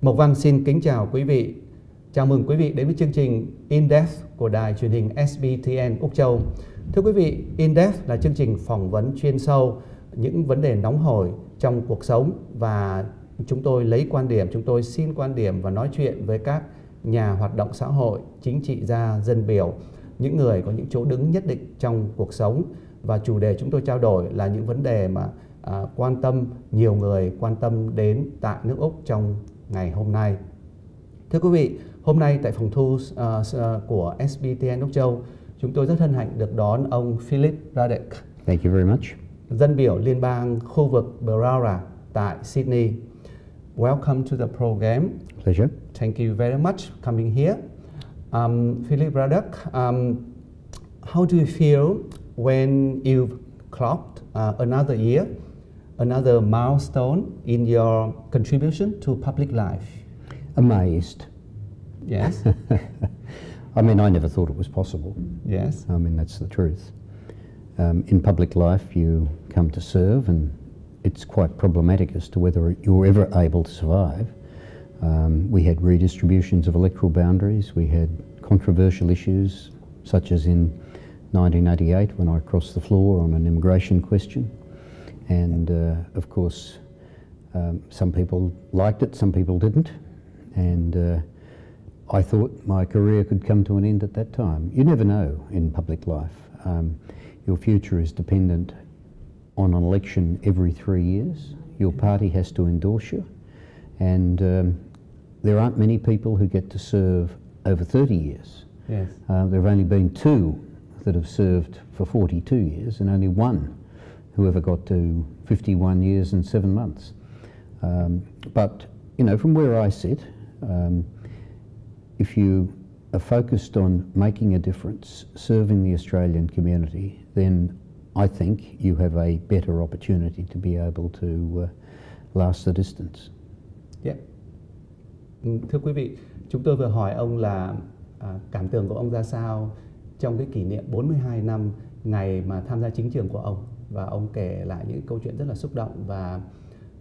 Mộc Văn xin kính chào quý vị. Chào mừng quý vị đến với chương trình In Depth của đài truyền hình SBTN Úc Châu. Thưa quý vị, In Depth là chương trình phỏng vấn chuyên sâu những vấn đề nóng hổi trong cuộc sống, và chúng tôi lấy quan điểm, chúng tôi xin quan điểm và nói chuyện với các nhà hoạt động xã hội, chính trị gia, dân biểu, những người có những chỗ đứng nhất định trong cuộc sống. Và chủ đề chúng tôi trao đổi là những vấn đề mà quan tâm, nhiều người quan tâm đến tại nước Úc trong ngày hôm nay. Thưa quý vị, hôm nay tại phòng thu của SBTN Úc Châu, chúng tôi rất hân hạnh được đón ông Philip Ruddock. Thank you very much. Dân biểu liên bang khu vực Browra tại Sydney. Welcome to the program. Pleasure. Thank you very much coming here. Philip Ruddock, how do you feel when you've clocked another year, another milestone in your contribution to public life? Amazed. Yes. I mean, I never thought it was possible. Yes. I mean, that's the truth. In public life, you come to serve, and it's quite problematic as to whether you're ever able to survive. We had redistributions of electoral boundaries. We had controversial issues, such as in 1988 when I crossed the floor on an immigration question. And of course, some people liked it, some people didn't. And I thought my career could come to an end at that time. You never know in public life. Your future is dependent on an election every 3 years. Your party has to endorse you. And there aren't many people who get to serve over 30 years. Yes. There have only been two that have served for 42 years, and only one who ever got to 51 years and 7 months. But, you know, from where I sit, if you are focused on making a difference, serving the Australian community, then I think you have a better opportunity to be able to last the distance. Yeah. Thưa quý vị, chúng tôi vừa hỏi ông là cảm tưởng của ông ra sao trong cái kỷ niệm 42 năm ngày mà tham gia chính trường của ông. Và ông kể lại những câu chuyện rất là xúc động, và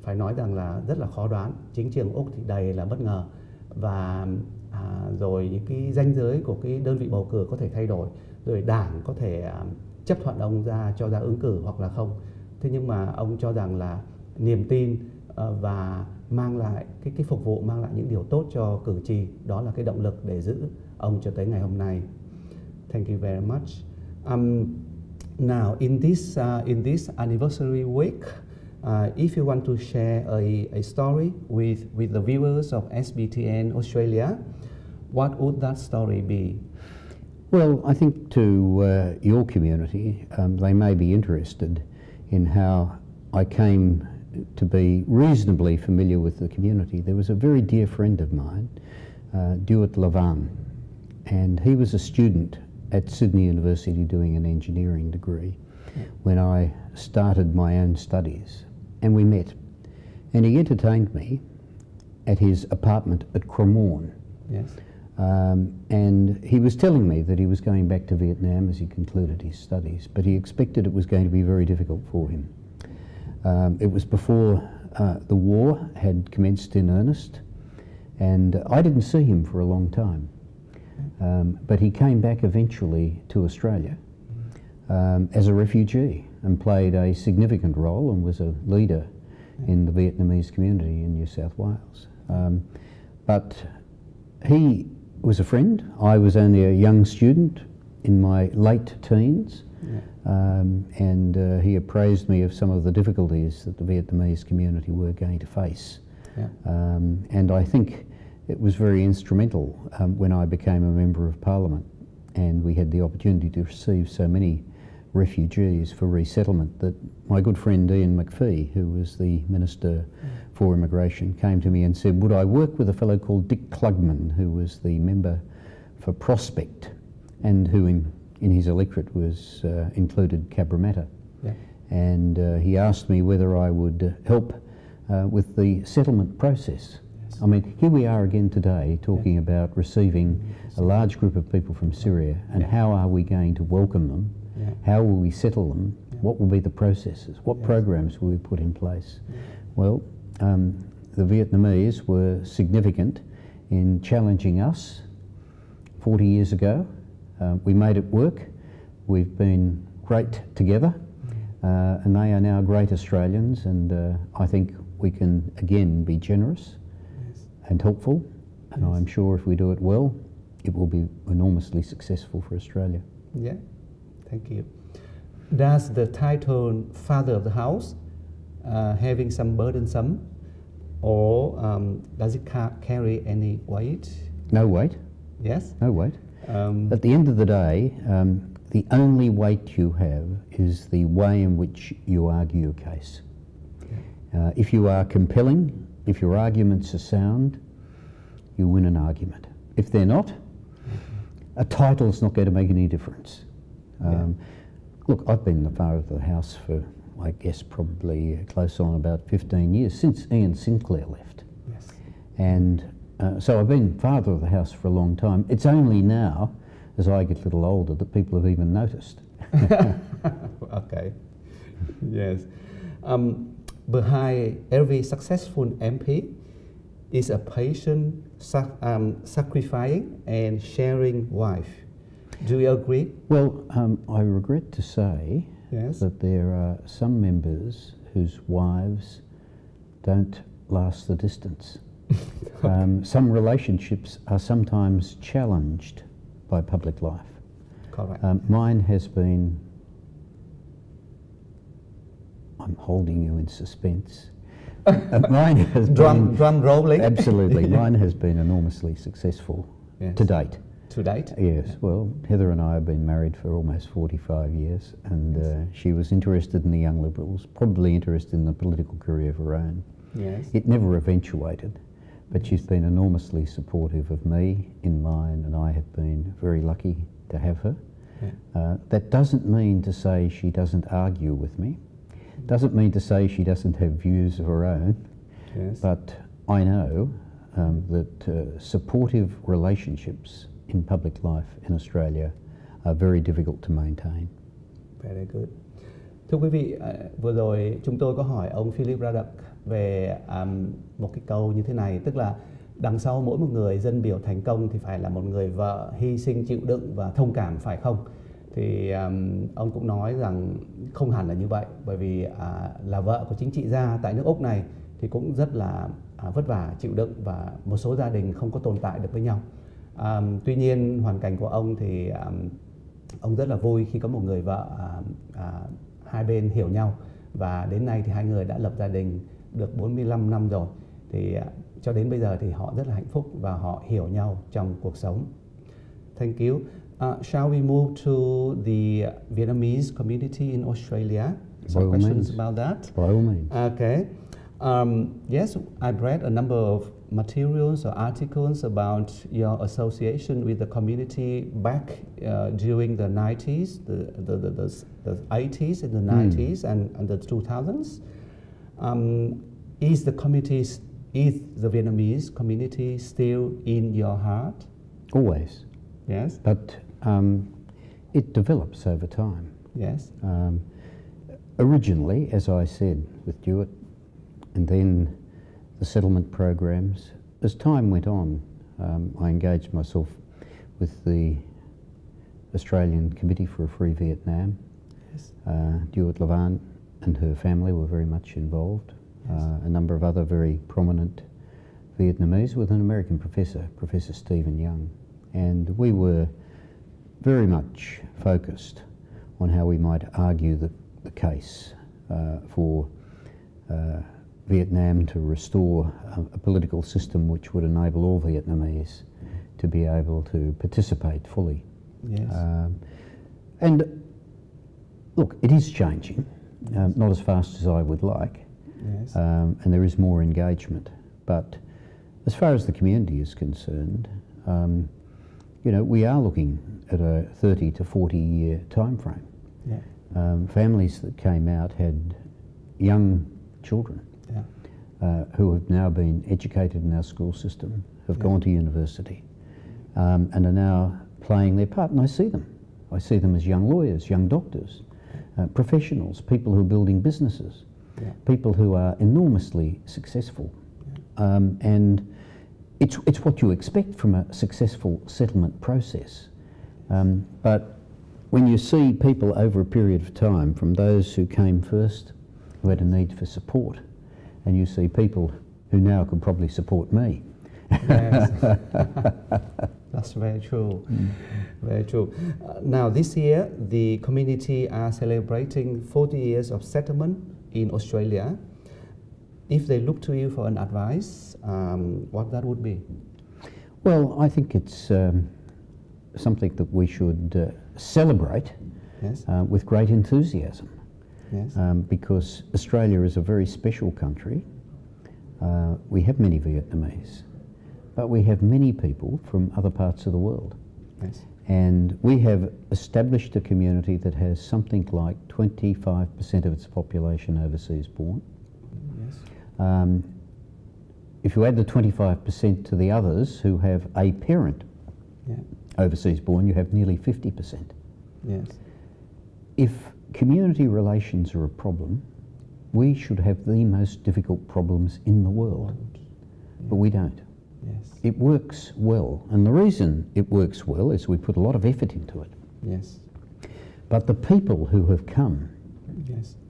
phải nói rằng là rất là khó đoán. Chính trường Úc thì đầy là bất ngờ, và rồi những cái ranh giới của cái đơn vị bầu cử có thể thay đổi, rồi đảng có thể chấp thuận ông cho ra ứng cử hoặc là không. Thế nhưng mà ông cho rằng là niềm tin và mang lại cái phục vụ, mang lại những điều tốt cho cử tri, đó là cái động lực để giữ ông cho tới ngày hôm nay. Thank you very much. Now in this anniversary week, if you want to share a story with the viewers of SBTN Australia, what would that story be? Well, I think to your community, they may be interested in how I came to be reasonably familiar with the community. There was a very dear friend of mine, Stuart Levan, and he was a student at Sydney University doing an engineering degree when I started my own studies, and we met. And he entertained me at his apartment at Cremorne. Yes. And he was telling me that he was going back to Vietnam as he concluded his studies, but he expected it was going to be very difficult for him. It was before the war had commenced in earnest, and I didn't see him for a long time. But he came back eventually to Australia as a refugee and played a significant role and was a leader in the Vietnamese community in New South Wales. But he was a friend. I was only a young student in my late teens, and he appraised me of some of the difficulties that the Vietnamese community were going to face. And I think it was very instrumental when I became a Member of Parliament, and we had the opportunity to receive so many refugees for resettlement, that my good friend Ian McPhee, who was the Minister for Immigration, came to me and said, would I work with a fellow called Dick Klugman, who was the member for Prospect, and who in his electorate was included Cabramatta. And he asked me whether I would help with the settlement process. I mean, here we are again today talking about receiving a large group of people from Syria, and how are we going to welcome them? How will we settle them? What will be the processes? What programs will we put in place? Well, the Vietnamese were significant in challenging us 40 years ago. We made it work. We've been great together, and they are now great Australians, and I think we can again be generous and helpful, and I'm sure if we do it well, it will be enormously successful for Australia. Yeah, thank you. Does the title Father of the House having some burdensome, or does it carry any weight? No weight. Yes? No weight. At the end of the day, the only weight you have is the way in which you argue your case. If you are compelling, if your arguments are sound, you win an argument. If they're not, a title's not going to make any difference. Look, I've been the father of the house for, I guess, probably close on about 15 years, since Ian Sinclair left. Yes. And so I've been father of the house for a long time. It's only now, as I get a little older, that people have even noticed. Okay. Yes. Behind every successful MP is a patient, sacrificing and sharing wife. Do you agree? Well, I regret to say that there are some members whose wives don't last the distance. Some relationships are sometimes challenged by public life. Correct. Mine has been, I'm holding you in suspense. Mine has been... Drum rolling? Absolutely. Mine has been enormously successful to date. To date? Yes. Well, Heather and I have been married for almost 45 years, and she was interested in the Young Liberals, probably interested in the political career of her own. Yes. It never eventuated, but she's been enormously supportive of me in mine, and I have been very lucky to have her. That doesn't mean to say she doesn't argue with me. Doesn't mean to say she doesn't have views of her own, but I know that supportive relationships in public life in Australia are very difficult to maintain. Very good. Thưa quý vị, vừa rồi chúng tôi có hỏi ông Philip Ruddock về một cái câu như thế này, tức là đằng sau mỗi một người dân biểu thành công thì phải là một người vợ hy sinh, chịu đựng và thông cảm, phải không? Thì ông cũng nói rằng không hẳn là như vậy, bởi vì là vợ của chính trị gia tại nước Úc này thì cũng rất là vất vả, chịu đựng, và một số gia đình không có tồn tại được với nhau. Tuy nhiên hoàn cảnh của ông thì ông rất là vui khi có một người vợ, hai bên hiểu nhau, và đến nay thì hai người đã lập gia đình được 45 năm rồi. Thì cho đến bây giờ thì họ rất là hạnh phúc và họ hiểu nhau trong cuộc sống. Thank you. Shall we move to the Vietnamese community in Australia? Some questions about that? By all means. Okay. Yes, I've read a number of materials or articles about your association with the community back during the 90s, the 80s and the 90s and the 2000s. Is the Vietnamese community still in your heart? Always. Yes. But it develops over time. Yes. Originally, as I said, with Stuart, and then the settlement programs. As time went on, I engaged myself with the Australian Committee for a Free Vietnam. Yes. Stuart Levan and her family were very much involved. Yes. A number of other very prominent Vietnamese with an American professor, Professor Stephen Young. And we were very much focused on how we might argue the case for Vietnam to restore a political system which would enable all Vietnamese to be able to participate fully. Yes. And look, it is changing, not as fast as I would like, yes. And there is more engagement. But as far as the community is concerned, you know, we are looking at a 30 to 40 year time frame. Yeah. Families that came out had young children. Yeah. Who have now been educated in our school system, have gone to university, and are now playing their part. And I see them. I see them as young lawyers, young doctors, professionals, people who are building businesses, people who are enormously successful. and it's what you expect from a successful settlement process. But when you see people over a period of time, from those who came first, who had a need for support, and you see people who now could probably support me. Yes. That's very true. Very true. Now this year, the community are celebrating 40 years of settlement in Australia. If they look to you for an advice, what that would be? Well, I think it's something that we should celebrate. Yes. With great enthusiasm. Yes. Because Australia is a very special country. We have many Vietnamese, but we have many people from other parts of the world. Yes. And we have established a community that has something like 25% of its population overseas born. Yes. If you add the 25% to the others who have a parent overseas born, you have nearly 50%. Yes. If community relations are a problem, we should have the most difficult problems in the world, but we don't. Yes. It works well, and the reason it works well is we put a lot of effort into it. Yes. But the people who have come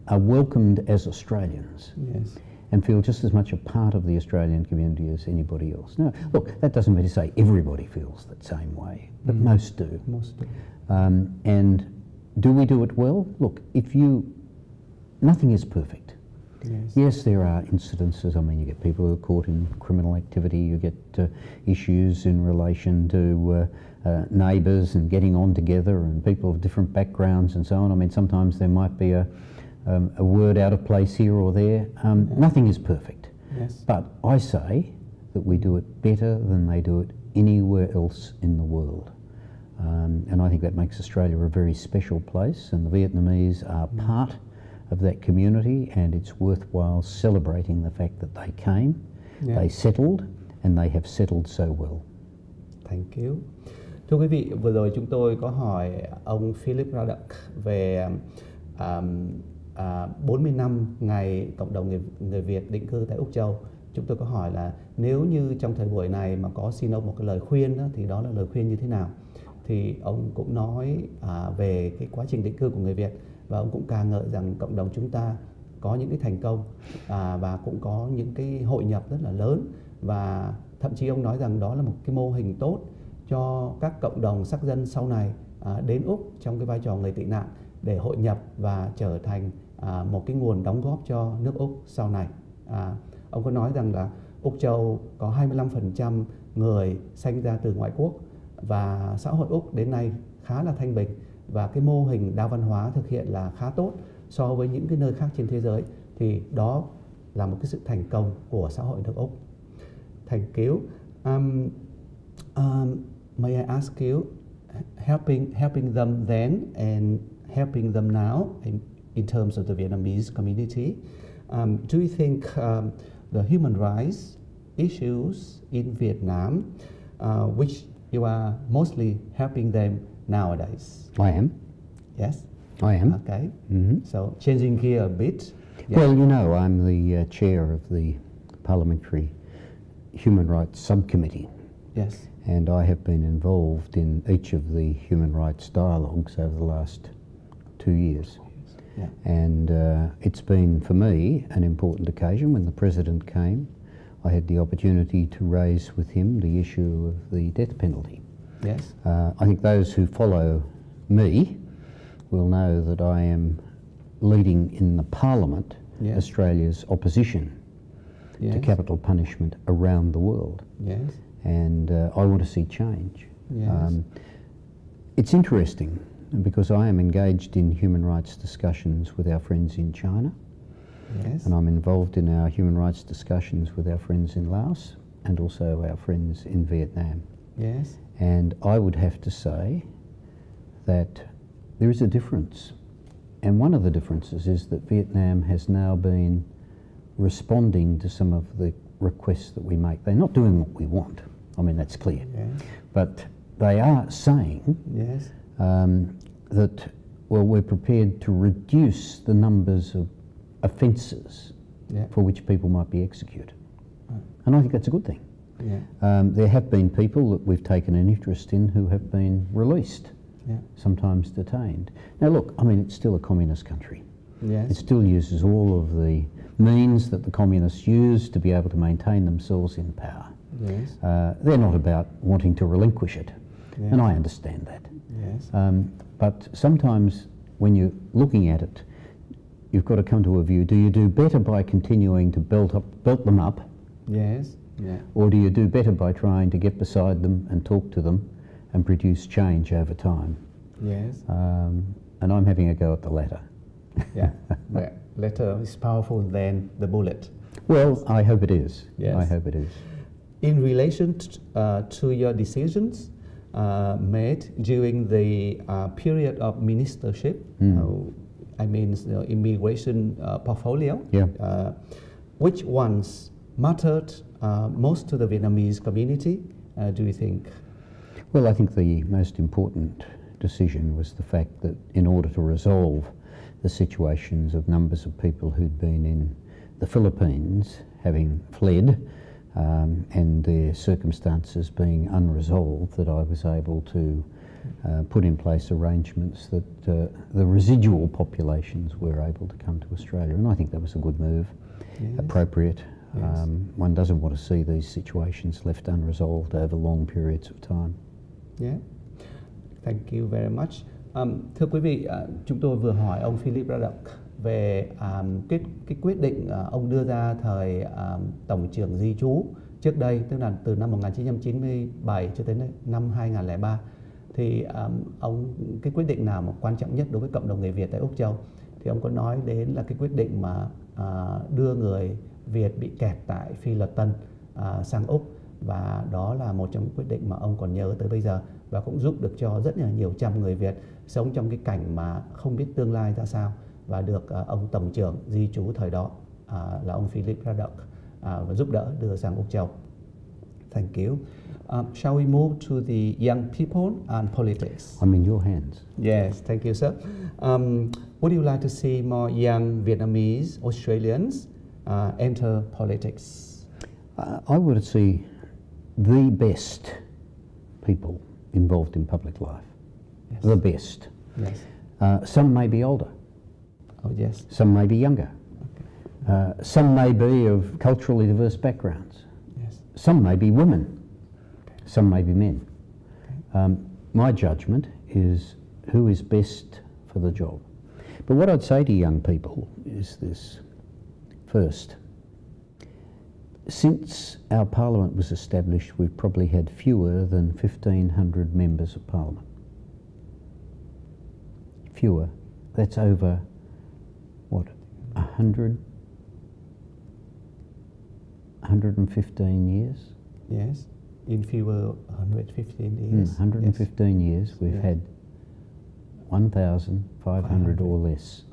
are welcomed as Australians. Yes. And feel just as much a part of the Australian community as anybody else. Now, look, that doesn't mean to say everybody feels that same way, but most do. Most do. And do we do it well? Look, nothing is perfect. Yes. Yes, there are incidences. I mean, you get people who are caught in criminal activity, you get issues in relation to neighbours and getting on together, and people of different backgrounds and so on. I mean, sometimes there might be a word out of place here or there. Nothing is perfect. Yes. But I say that we do it better than they do it anywhere else in the world. And I think that makes Australia a very special place, and the Vietnamese are part of that community, and it's worthwhile celebrating the fact that they came, they settled, and they have settled so well. Thank you. Thưa quý vị, vừa rồi chúng tôi có hỏi ông Philip Ruddock về 40 năm ngày cộng đồng người Việt định cư tại Úc Châu. Chúng tôi có hỏi là nếu như trong thời buổi này mà có xin ông một cái lời khuyên đó, thì đó là lời khuyên như thế nào? Thì ông cũng nói về cái quá trình định cư của người Việt, và ông cũng ca ngợi rằng cộng đồng chúng ta có những cái thành công và cũng có những cái hội nhập rất là lớn, và thậm chí ông nói rằng đó là một cái mô hình tốt cho các cộng đồng sắc dân sau này đến Úc trong cái vai trò người tị nạn để hội nhập và trở thành một cái nguồn đóng góp cho nước Úc sau này. Ông có nói rằng là Úc Châu có 25% người sanh ra từ ngoại quốc, và xã hội Úc đến nay khá là thanh bình, và cái mô hình đa văn hóa thực hiện là khá tốt so với những cái nơi khác trên thế giới, thì đó là một cái sự thành công của xã hội nước Úc. Thank you. May I ask you, helping them then and helping them now in terms of the Vietnamese community, do you think the human rights issues in Vietnam, which you are mostly helping them nowadays? I am. Yes? I am. Okay. So changing gear a bit. Yeah. Well, you know, I'm the chair of the Parliamentary Human Rights Subcommittee. Yes. And I have been involved in each of the human rights dialogues over the last 2 years. Yeah. And it's been, for me, an important occasion. When the President came, I had the opportunity to raise with him the issue of the death penalty. Yes. I think those who follow me will know that I am leading in the Parliament Australia's opposition to capital punishment around the world. Yes. And I want to see change. Yes. It's interesting because I am engaged in human rights discussions with our friends in China. Yes. And I'm involved in our human rights discussions with our friends in Laos and also our friends in Vietnam. Yes. And I would have to say that there is a difference. And one of the differences is that Vietnam has now been responding to some of the requests that we make. They're not doing what we want. I mean, that's clear. Yes. But they are saying that, well, we're prepared to reduce the numbers of offences for which people might be executed. And I think that's a good thing. Yeah. There have been people that we've taken an interest in who have been released, sometimes detained. Now look, I mean, it's still a communist country. Yes. It still uses all of the means that the communists use to be able to maintain themselves in power. Yes. They're not about wanting to relinquish it, Yes. and I understand that. Yes. But sometimes when you're looking at it, you've got to come to a view, do you do better by continuing to belt them up? Yes. Yeah. Or do you do better by trying to get beside them and talk to them and produce change over time? Yes. And I'm having a go at the latter. Yeah. The letter is powerful than the bullet. Well, I hope it is. Yes. I hope it is. In relation to your decisions made during the period of ministership, I mean the immigration portfolio, which ones mattered most to the Vietnamese community, do you think? Well, I think the most important decision was the fact that in order to resolve the situations of numbers of people who'd been in the Philippines, having fled, and their circumstances being unresolved, that I was able to put in place arrangements that the residual populations were able to come to Australia. And I think that was a good move, appropriate. Yes. One doesn't want to see these situations left unresolved over long periods of time. Yeah. Thank you very much. Thưa quý vị, chúng tôi vừa hỏi ông Philip Ruddock về cái quyết định ông đưa ra thời Tổng trưởng di trú trước đây, tức là từ năm 1997 cho đến năm 2003. Thì cái quyết định nào mà quan trọng nhất đối với cộng đồng người Việt tại Úc Châu? Thì ông có nói đến là cái quyết định mà đưa người Việt bị kẹt tại Phi Luật Tân sang Úc, và đó là một trong những quyết định mà ông còn nhớ tới bây giờ, và cũng giúp được cho rất là nhiều trăm người Việt sống trong cái cảnh mà không biết tương lai ra sao, và được ông Tổng trưởng di trú thời đó là ông Philip Ruddock giúp đỡ đưa sang Úc Châu. Thank you. Shall we move to the young people and politics? I'm in your hands. Yes, thank you, sir. Would you like to see more young Vietnamese Australians enter politics? I would see the best people involved in public life. Yes. The best. Yes. Some may be older. Oh, yes. Some may be younger. Okay. Some may be of culturally diverse backgrounds. Yes. Some may be women. Okay. Some may be men. Okay. My judgment is who is best for the job. But what I'd say to young people is this. First, since our parliament was established, we've probably had fewer than 1,500 members of parliament. Fewer. That's over, what, 115 years? Yes. In fewer 115 years. 115 years we've had 1,500 or less.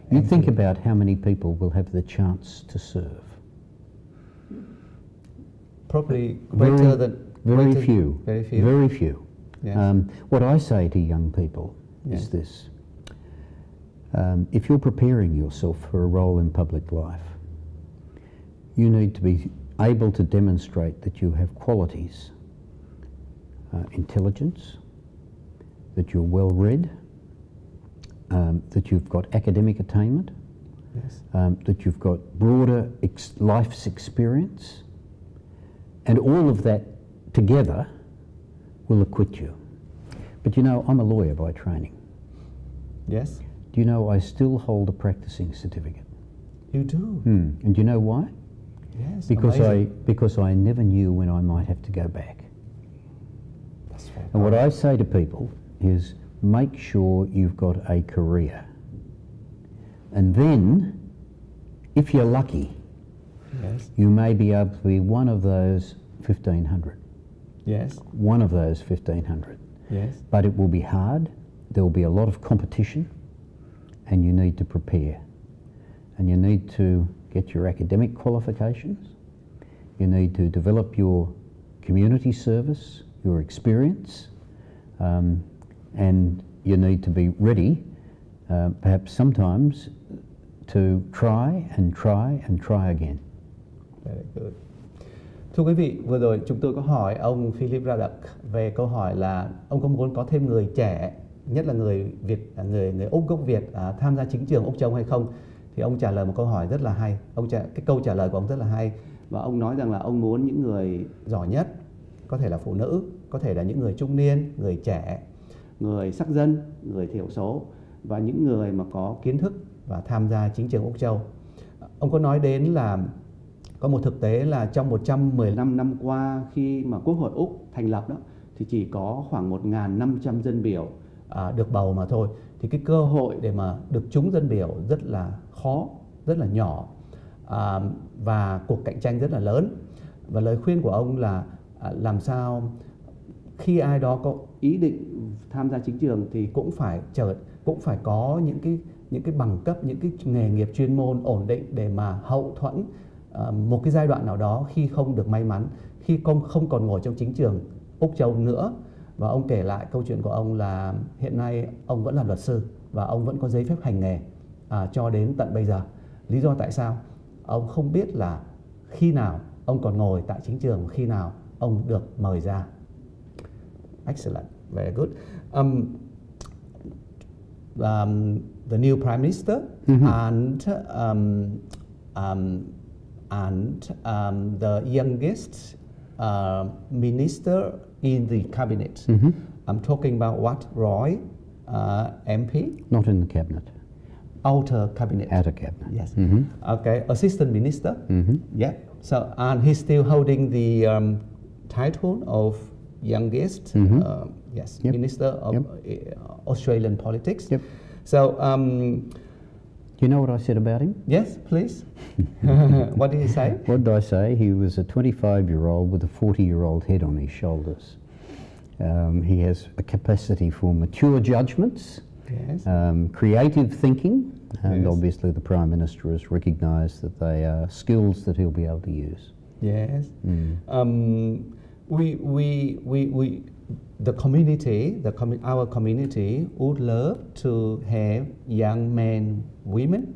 You think about how many people will have the chance to serve. Probably greater than... Very few. Very few. Very few. Yes. What I say to young people is this. If you're preparing yourself for a role in public life, you need to be able to demonstrate that you have qualities, intelligence, that you're well read, that you've got academic attainment, Yes. That you've got broader life's experience, and all of that together will acquit you. But you know, I'm a lawyer by training. Yes. Do you know I still hold a practicing certificate? You do? And do you know why? Yes. Because I never knew when I might have to go back. That's fair. And what I say to people is make sure you've got a career. And then, if you're lucky, Yes. you may be able to be one of those 1,500. Yes. One of those 1,500. Yes. But it will be hard, there will be a lot of competition, and you need to prepare. And you need to get your academic qualifications, you need to develop your community service, your experience, and you need to be ready, perhaps sometimes, to try and try and try again. Very good. Thưa quý vị, vừa rồi chúng tôi có hỏi ông Philip Ruddock về câu hỏi là ông có muốn có thêm người trẻ, nhất là người Việt, người Úc gốc Việt tham gia chính trường Úc Châu hay không? Thì ông trả lời một câu hỏi rất là hay. Cái câu trả lời của ông rất là hay, và ông nói rằng là ông muốn những người giỏi nhất, có thể là phụ nữ, có thể là những người trung niên, người trẻ, người sắc dân, người thiểu số và những người mà có kiến thức và tham gia chính trường Úc Châu. Ông có nói đến là có một thực tế là trong 115 năm qua khi mà Quốc hội Úc thành lập đó thì chỉ có khoảng 1.500 dân biểu được bầu mà thôi. Thì cái cơ hội để mà được trúng dân biểu rất là khó, rất là nhỏ, và cuộc cạnh tranh rất là lớn. Và lời khuyên của ông là làm sao khi ai đó có ý định tham gia chính trường thì cũng phải có những cái bằng cấp, những cái nghề nghiệp chuyên môn ổn định để mà hậu thuẫn một cái giai đoạn nào đó khi không được may mắn, khi không còn ngồi trong chính trường Úc Châu nữa. Và ông kể lại câu chuyện của ông là hiện nay ông vẫn là luật sư và ông vẫn có giấy phép hành nghề cho đến tận bây giờ. Lý do tại sao? Ông không biết là khi nào ông còn ngồi tại chính trường, khi nào ông được mời ra. Excellent, very good. The new Prime Minister and the youngest minister in the cabinet. I'm talking about what, Roy, MP? Not in the cabinet. Outer cabinet. Outer cabinet. Yes. Okay, assistant minister. Yeah. So, and he's still holding the title of youngest, yes, minister of Australian politics. So, do you know what I said about him? Yes, please. What did you say? What did I say? He was a 25-year-old with a 40-year-old head on his shoulders. He has a capacity for mature judgments, creative thinking, and obviously the Prime Minister has recognised that they are skills that he'll be able to use. Yes. The community, our community would love to have young men, women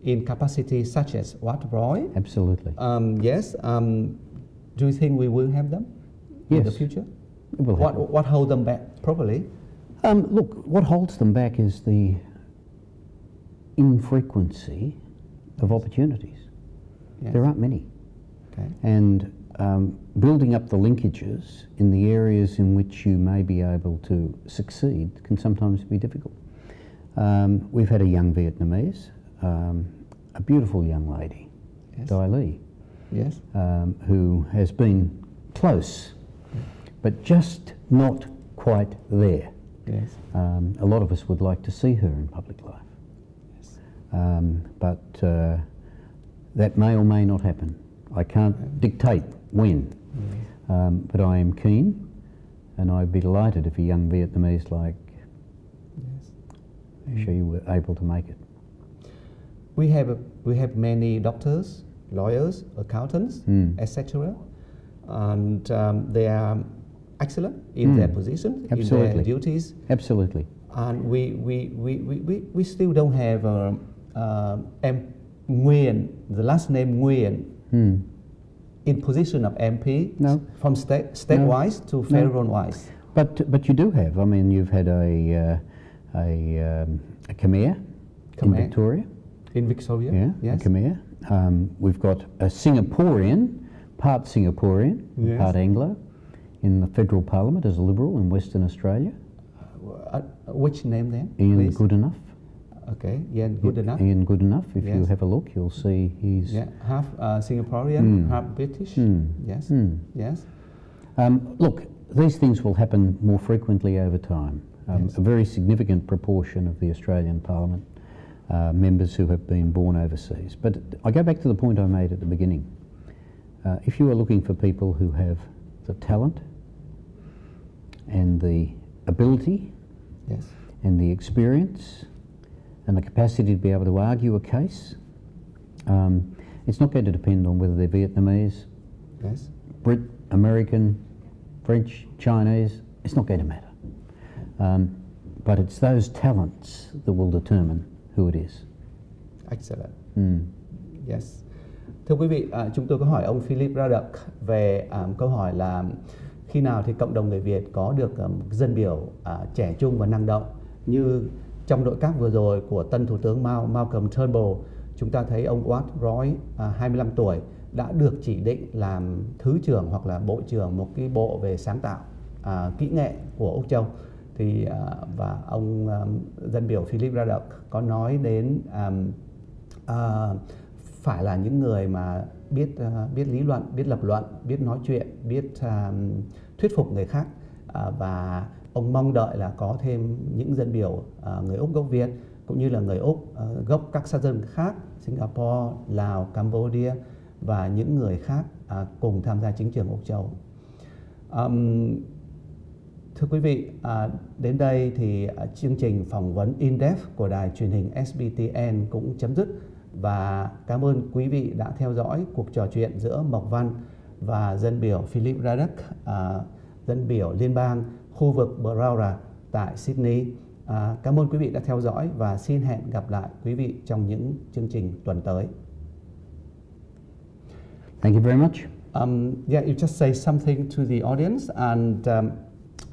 in capacity such as what, Roy? Absolutely. Yes. Do you think we will have them in the future? What holds them back, probably? Look, what holds them back is the infrequency of opportunities. Yes. There aren't many. Okay. And building up the linkages in the areas in which you may be able to succeed can sometimes be difficult. We've had a young Vietnamese, a beautiful young lady, Dai Ly, who has been close, but just not quite there. Yes. A lot of us would like to see her in public life, but that may or may not happen. I can't dictate when, but I am keen, and I'd be delighted if a young Vietnamese like she were able to make it. We have many doctors, lawyers, accountants, etc., and they are excellent in their position, in their duties. Absolutely. And we still don't have Nguyen, the last name Nguyen, in position of MP from state-wise to federal-wise. But you do have. I mean, you've had a Khmer in Victoria. In Victoria, a Khmer. We've got a Singaporean, part Singaporean, part Anglo, in the federal parliament as a Liberal in Western Australia. Which name then? Ian Goodenough. Okay, Ian Goodenough. Ian Goodenough. If you have a look, you'll see he's half Singaporean, half British. Yes, yes. Look, these things will happen more frequently over time. A very significant proportion of the Australian Parliament members who have been born overseas. But I go back to the point I made at the beginning. If you are looking for people who have the talent and the ability and the experience and the capacity to be able to argue a case, it's not going to depend on whether they're Vietnamese, Brit, American, French, Chinese. It's not going to matter. But it's those talents that will determine who it is. Excellent. Yes. Thưa quý vị, chúng tôi có hỏi ông Philip Ruddock về câu hỏi là khi nào thì cộng đồng người Việt có được dân biểu trẻ trung và năng động như trong nội các vừa rồi của tân Thủ tướng Malcolm Turnbull. Chúng ta thấy ông Watt Roy, 25 tuổi, đã được chỉ định làm Thứ trưởng hoặc là Bộ trưởng một cái bộ về sáng tạo, kỹ nghệ của Úc Châu. Thì và ông dân biểu Philip Ruddock có nói đến phải là những người mà biết lý luận, biết lập luận, biết nói chuyện, biết thuyết phục người khác, và ông mong đợi là có thêm những dân biểu người Úc gốc Việt cũng như là người Úc gốc các quốc gia khác, Singapore, Lào, Cambodia và những người khác cùng tham gia chính trường Úc Châu. Thưa quý vị, đến đây thì chương trình phỏng vấn In Depth của đài truyền hình SBTN cũng chấm dứt, và cảm ơn quý vị đã theo dõi cuộc trò chuyện giữa Mộc Văn và dân biểu Philip Ruddock, dân biểu liên bang khu vực Berowra tại Sydney. Cảm ơn quý vị đã theo dõi và xin hẹn gặp lại quý vị trong những chương trình tuần tới. Thank you very much. Yeah, you just say something to the audience, and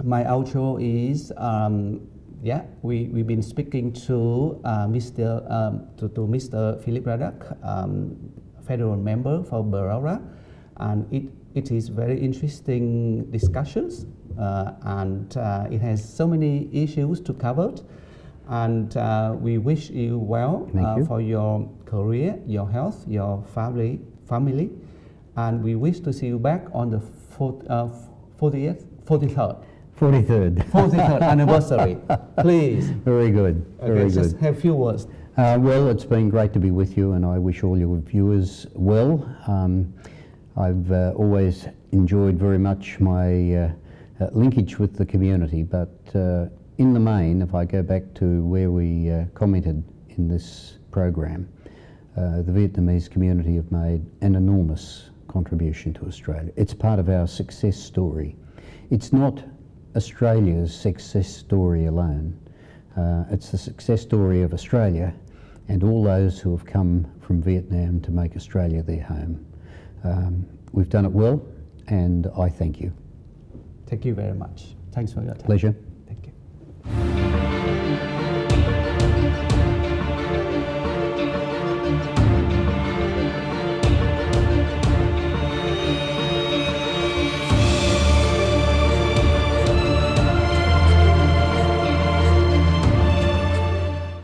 my outro is yeah, we've been speaking to Mr. Philip Ruddock, federal member for Berowra, and it is very interesting discussions, and it has so many issues to cover, and we wish you well for your career, your health, your family, and we wish to see you back on the 43rd anniversary. Please. Very good. Very good. Just have a few words. Well, it's been great to be with you, and I wish all your viewers well. I've always enjoyed very much my linkage with the community, but in the main, if I go back to where we commented in this program, the Vietnamese community have made an enormous contribution to Australia. It's part of our success story. It's not Australia's success story alone. It's the success story of Australia and all those who have come from Vietnam to make Australia their home. We've done it well, and I thank you. Thank you very much. Thanks for your time. Pleasure. Thank you.